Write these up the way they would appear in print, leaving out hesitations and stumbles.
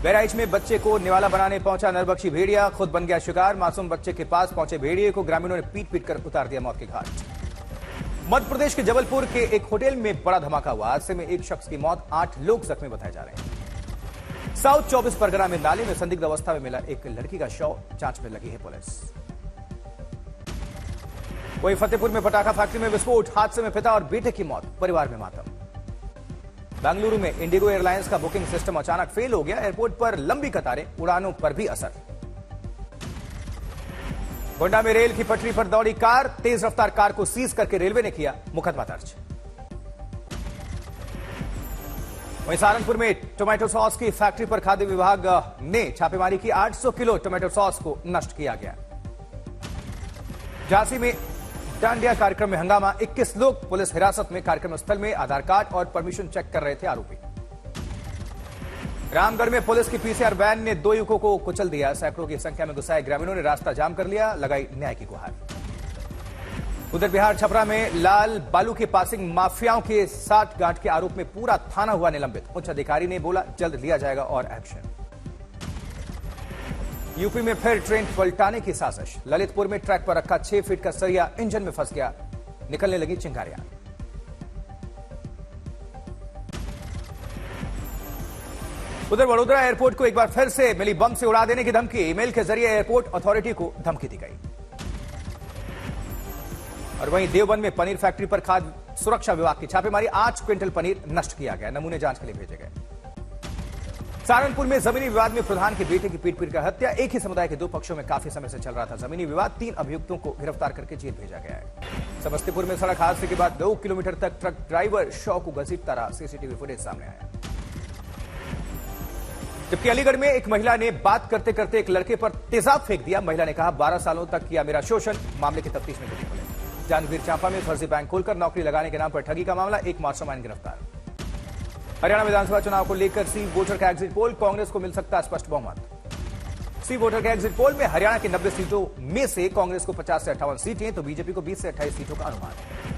बहराइच में बच्चे को निवाला बनाने पहुंचा नरबख्शी भेड़िया, खुद बन गया शिकार। मासूम बच्चे के पास पहुंचे भेड़िए को ग्रामीणों ने पीट पीट कर उतार दिया मौत के घाट। मध्य प्रदेश के जबलपुर के एक होटल में बड़ा धमाका हुआ। हादसे में एक शख्स की मौत, 8 लोग जख्मी बताए जा रहे हैं। साउथ 24 परगना में नाले में संदिग्ध अवस्था में मिला एक लड़की का शव, जांच में लगी है पुलिस। वहीं फतेहपुर में पटाखा फैक्ट्री में विस्फोट, हादसे में पिता और बेटे की मौत, परिवार में मातम। बेंगलुरु में इंडिगो एयरलाइंस का बुकिंग सिस्टम अचानक फेल हो गया, एयरपोर्ट पर लंबी कतारें, उड़ानों पर भी असर। गोंडा में रेल की पटरी पर दौड़ी कार, तेज रफ्तार कार को सीज करके रेलवे ने किया मुकदमा दर्ज। वहीं सहारनपुर में टोमेटो सॉस की फैक्ट्री पर खाद्य विभाग ने छापेमारी की, 800 किलो टोमेटो सॉस को नष्ट किया गया। झांसी में डांडिया कार्यक्रम में हंगामा, 21 लोग पुलिस हिरासत में। कार्यक्रम स्थल में आधार कार्ड और परमिशन चेक कर रहे थे आरोपी। रामगढ़ में पुलिस की पीसीआर वैन ने 2 युवकों को कुचल दिया, सैकड़ों की संख्या में घुसाए ग्रामीणों ने रास्ता जाम कर लिया, लगाई न्याय की गुहार। उधर बिहार छपरा में लाल बालू के पासिंग माफियाओं के साठगांठ के आरोप में पूरा थाना हुआ निलंबित। उच्च अधिकारी ने बोला जल्द लिया जाएगा और एक्शन। यूपी में फिर ट्रेन पलटाने की साजिश, ललितपुर में ट्रैक पर रखा 6 फीट का सरिया इंजन में फंस गया, निकलने लगी चिंगारियां। उधर वडोदरा एयरपोर्ट को एक बार फिर से मिली बम से उड़ा देने की धमकी, ईमेल के जरिए एयरपोर्ट अथॉरिटी को धमकी दी गई। और वहीं देवबंद में पनीर फैक्ट्री पर खाद्य सुरक्षा विभाग की छापेमारी, 8 क्विंटल पनीर नष्ट किया गया, नमूने जांच के लिए भेजे गए। सहारनपुर में जमीनी विवाद में प्रधान के बेटे की पीट कर हत्या, एक ही समुदाय के 2 पक्षों में काफी समय से चल रहा था जमीनी विवाद, 3 अभियुक्तों को गिरफ्तार करके जेल भेजा गया है। समस्तीपुर में सड़क हादसे के बाद 2 किलोमीटर तक ट्रक ड्राइवर शव को घसीटता रहा, सीसीटीवी फुटेज सामने आया। जबकि अलीगढ़ में एक महिला ने बात करते करते एक लड़के पर तेजाब फेंक दिया। महिला ने कहा 12 सालों तक किया मेरा शोषण, मामले की तफ्तीश में जुटी पुलिस। जांजगीर चांपा में फर्जी बैंक खोलकर नौकरी लगाने के नाम पर ठगी का मामला, एक मास्टरमाइंड गिरफ्तार। हरियाणा विधानसभा चुनाव को लेकर सी वोटर का एग्जिट पोल, कांग्रेस को मिल सकता है स्पष्ट बहुमत। सी वोटर के एग्जिट पोल में हरियाणा की 90 सीटों में से कांग्रेस को 50 से 58 सीटें, तो बीजेपी को 20 से 28 सीटों का अनुमान है।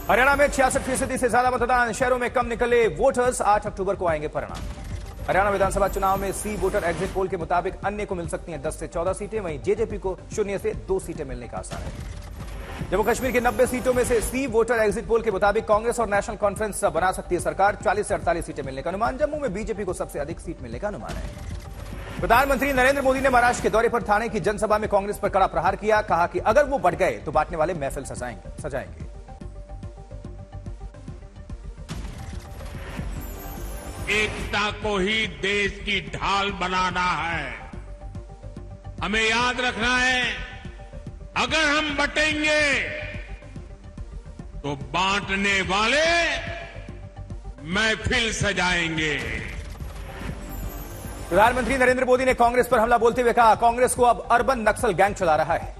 हरियाणा में 66% से ज्यादा मतदान, शहरों में कम निकले वोटर्स, 8 अक्टूबर को आएंगे परिणाम। हरियाणा विधानसभा चुनाव में सी वोटर एग्जिट पोल के मुताबिक अन्य को मिल सकती हैं 10 से 14 सीटें, वहीं जेजेपी को 0 से 2 सीटें मिलने का आसार है। जम्मू कश्मीर की 90 सीटों में से सी वोटर एग्जिट पोल के मुताबिक कांग्रेस और नेशनल कॉन्फ्रेंस बना सकती है सरकार, 40 से 48 सीटें मिलने का अनुमान। जम्मू में बीजेपी को सबसे अधिक सीट मिलने का अनुमान है। प्रधानमंत्री नरेंद्र मोदी ने महाराष्ट्र के दौरे पर ठाणे की जनसभा में कांग्रेस पर कड़ा प्रहार किया, कहा कि अगर वो बढ़ गए तो बांटने वाले महफिल सजाएंगे। एकता को ही देश की ढाल बनाना है। हमें याद रखना है, अगर हम बटेंगे तो बांटने वाले महफिल सजाएंगे। प्रधानमंत्री नरेंद्र मोदी ने कांग्रेस पर हमला बोलते हुए कहा, कांग्रेस को अब अर्बन नक्सल गैंग चला रहा है।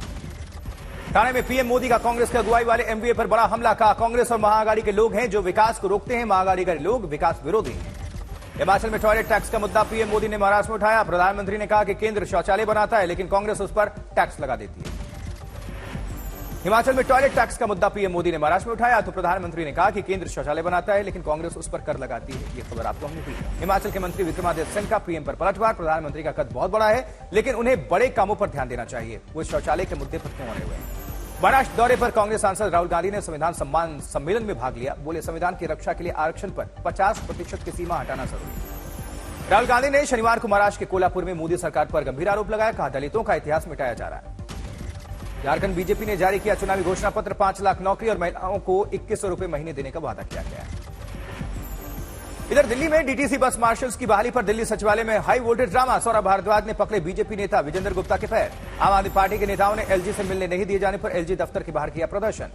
ठाणे में पीएम मोदी का कांग्रेस के अगुवाई वाले एमवीए पर बड़ा हमला, कहा कांग्रेस और महाआघाड़ी के लोग हैं जो विकास को रोकते हैं, महाआघाड़ी के लोग विकास विरोधी हैं। हिमाचल में टॉयलेट टैक्स का मुद्दा पीएम मोदी ने महाराष्ट्र में उठाया, प्रधानमंत्री ने कहा कि केंद्र शौचालय बनाता है लेकिन कांग्रेस उस पर टैक्स लगा देती है। हिमाचल में टॉयलेट टैक्स का मुद्दा पीएम मोदी ने महाराष्ट्र में उठाया, तो प्रधानमंत्री ने कहा कि केंद्र शौचालय बनाता है लेकिन कांग्रेस उस पर कर लगाती है। ये खबर आपको हमने दी। हिमाचल के मंत्री विक्रमादित्य सिंह का पीएम पर पलटवार, प्रधानमंत्री का कद बहुत बड़ा है लेकिन उन्हें बड़े कामों पर ध्यान देना चाहिए, वो शौचालय के मुद्दे पर क्यों अड़े हुए हैं। महाराष्ट्र दौरे पर कांग्रेस सांसद राहुल गांधी ने संविधान सम्मान सम्मेलन में भाग लिया, बोले संविधान की रक्षा के लिए आरक्षण पर 50% की सीमा हटाना जरूरी है। राहुल गांधी ने शनिवार को महाराष्ट्र के कोल्हापुर में मोदी सरकार पर गंभीर आरोप लगाया, कहा दलितों का इतिहास मिटाया जा रहा है। झारखंड बीजेपी ने जारी किया चुनावी घोषणा पत्र, 5 लाख नौकरी और महिलाओं को 2100 रुपए महीने देने का वादा किया गया है। इधर दिल्ली में डीटीसी बस मार्शल्स की बहाली पर दिल्ली सचिवालय में high voltage drama, Saurabh Bharadwaj ने पकड़े बीजेपी नेता विजेंद्र गुप्ता के पैर। आम आदमी पार्टी के नेताओं ने एलजी से मिलने नहीं दिए जाने पर एलजी दफ्तर के बाहर किया प्रदर्शन।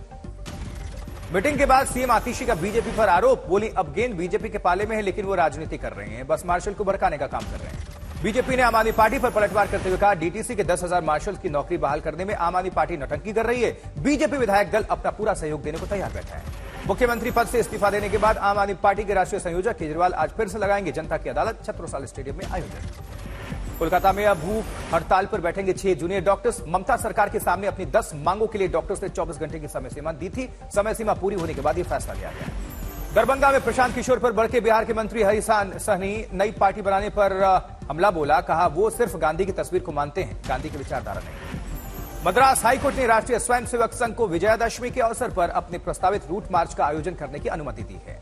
मीटिंग के बाद सीएम आतिशी का बीजेपी पर आरोप, बोली अब गेंद बीजेपी के पाले में है लेकिन वो राजनीति कर रहे हैं, बस मार्शल को भड़काने का काम कर रहे हैं। बीजेपी ने आम आदमी पार्टी पर पलटवार करते हुए कहा, डीटीसी के 10,000 मार्शल की नौकरी बहाल करने में आम आदमी पार्टी नौटंकी कर रही है, बीजेपी विधायक दल अपना पूरा सहयोग देने को तैयार बैठा है। मुख्यमंत्री पद से इस्तीफा देने के बाद आम आदमी पार्टी के राष्ट्रीय संयोजक केजरीवाल आज फिर से लगाएंगे जनता की अदालत, छत्रसाल स्टेडियम में आयोजन। कोलकाता में अब भूख हड़ताल पर बैठेंगे 6 जूनियर डॉक्टर्स। ममता सरकार के सामने अपनी 10 मांगों के लिए डॉक्टर्स ने 24 घंटे की समय सीमा दी थी, समय सीमा पूरी होने के बाद यह फैसला लिया गया। दरभंगा में प्रशांत किशोर पर भड़के बिहार के मंत्री हरिसान सहनी नई पार्टी बनाने पर हमला बोला। कहा वो सिर्फ गांधी की तस्वीर को मानते हैं, गांधी की विचारधारा नहीं। मद्रास हाईकोर्ट ने राष्ट्रीय स्वयंसेवक संघ को विजयादशमी के अवसर पर अपने प्रस्तावित रूट मार्च का आयोजन करने की अनुमति दी है।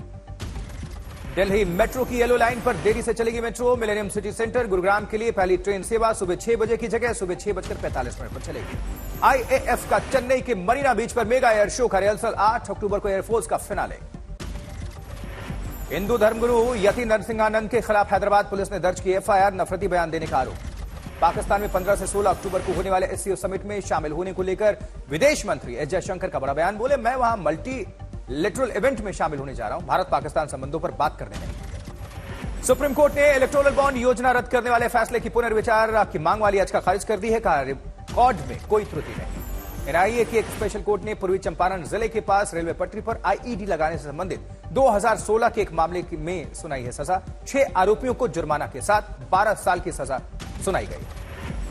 दिल्ली मेट्रो की येलो लाइन पर देरी से चलेगी metro. Millennium city centre Gurugram के लिए पहली ट्रेन सेवा सुबह 6 बजे की जगह सुबह 6:45 पर चलेगी। आईएएफ का चेन्नई के मरीना बीच पर मेगा एयर शो का रिहर्सल 8 अक्टूबर को एयरफोर्स का फिनाले। हिंदू धर्मगुरु यति नरसिंहानंद के खिलाफ हैदराबाद पुलिस ने दर्ज की एफआईआर, नफरती बयान देने का आरोप। पाकिस्तान में 15 से 16 अक्टूबर को होने वाले एससीओ समिट में शामिल होने को लेकर विदेश मंत्री एस जयशंकर का बड़ा बयान। बोले मैं वहां मल्टीलेटरल इवेंट में शामिल होने जा रहा हूं, भारत पाकिस्तान संबंधों पर बात करने नहीं। सुप्रीम कोर्ट ने इलेक्टोरल बॉन्ड योजना रद्द करने वाले फैसले की पुनर्विचार की मांग वाली याचिका खारिज कर दी है। कहा रिकॉर्ड में कोई त्रुटि नहीं। एनआईए की एक स्पेशल कोर्ट ने पूर्वी चंपारण जिले के पास रेलवे पटरी पर आईईडी लगाने से संबंधित 2016 के एक मामले में सुनाई है सजा। 6 आरोपियों को जुर्माना के साथ 12 साल की सजा सुनाई गई।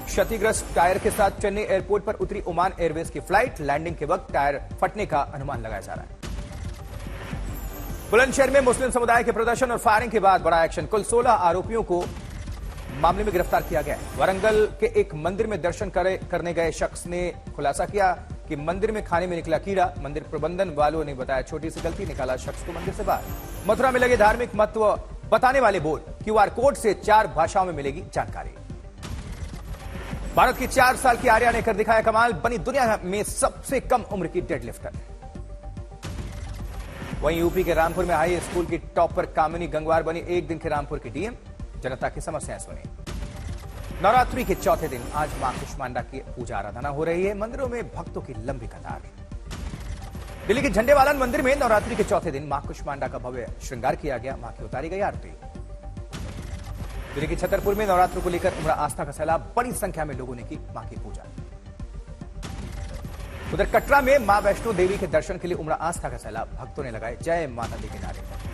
क्षतिग्रस्त टायर के साथ चेन्नई एयरपोर्ट पर उतरी ओमान एयरवेज की फ्लाइट, लैंडिंग के वक्त टायर फटने का अनुमान लगाया जा रहा है। बुलंदशहर में मुस्लिम समुदाय के प्रदर्शन और फायरिंग के बाद बड़ा एक्शन। कुल 16 आरोपियों को मामले में गिरफ्तार किया गया। वरंगल के एक मंदिर में दर्शन करने गए शख्स ने खुलासा किया कि मंदिर में खाने में निकला कीड़ा। मंदिर प्रबंधन वालों ने बताया छोटी सी गलती, निकाला शख्स को मंदिर से बाहर। मथुरा में लगे धार्मिक महत्व बताने वाले बोर्ड, क्यूआर कोड से 4 भाषाओं में मिलेगी जानकारी। भारत की 4 साल की आर्या ने कर दिखाया कमाल, बनी दुनिया में सबसे कम उम्र की डेडलिफ्टर। वहीं यूपी के रामपुर में हाई स्कूल की टॉपर कामिनी गंगवार बनी एक दिन के रामपुर की डीएम। जनता की समस्याएं सुनी। नवरात्रि के चौथे दिन आज मां कुष्मांडा की पूजा आराधना हो रही है। मंदिरों में भक्तों की लंबी कतार। दिल्ली के झंडेवालन मंदिर में नवरात्रि के चौथे दिन मां कुष्मांडा का भव्य श्रृंगार किया गया। मां की उतारी गई आरती। दिल्ली के छतरपुर में नवरात्र को लेकर उमड़ा आस्था का सैलाब, बड़ी संख्या में लोगों ने की मां की पूजा। उधर कटरा में मां वैष्णो देवी के दर्शन के लिए उमड़ा आस्था का सैलाब, भक्तों ने लगाए जय माता दी के नारे।